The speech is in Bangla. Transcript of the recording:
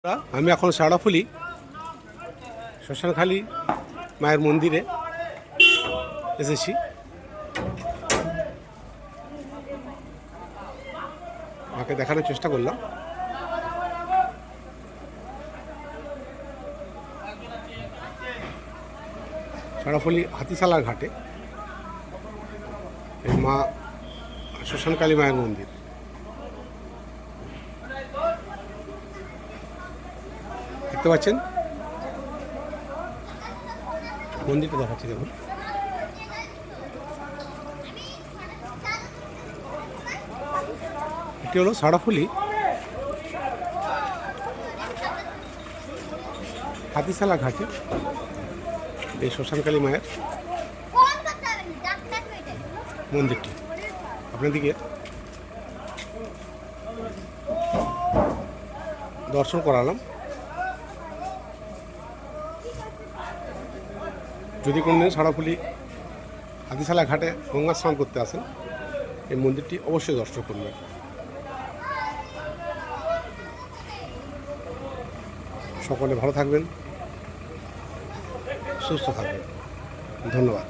আমি এখন ষাড়াফুলি শ্মশানখালী মায়ের মন্দিরে এসেছি। মাকে দেখানোর চেষ্টা করলাম। ষাড়াফুলি হাতিশালার ঘাটে এই মা শ্মশানকালী মায়ের মন্দির। দেখতে পাচ্ছেন মন্দিরটা দেখাচ্ছি, দেখুন। এটি হলো ষাড়াফুলি হাতিশালা ঘাটে এই শ্মশানকালী মায়ের মন্দিরটি আপনাদেরকে দর্শন করালাম। যদি কোনোদিন ষাড়াফুলি হাতিশালা ঘাটে গঙ্গা স্নান করতে আসেন, এই মন্দিরটি অবশ্যই দর্শন করবেন। সকলে ভালো থাকবেন, সুস্থ থাকবেন। ধন্যবাদ।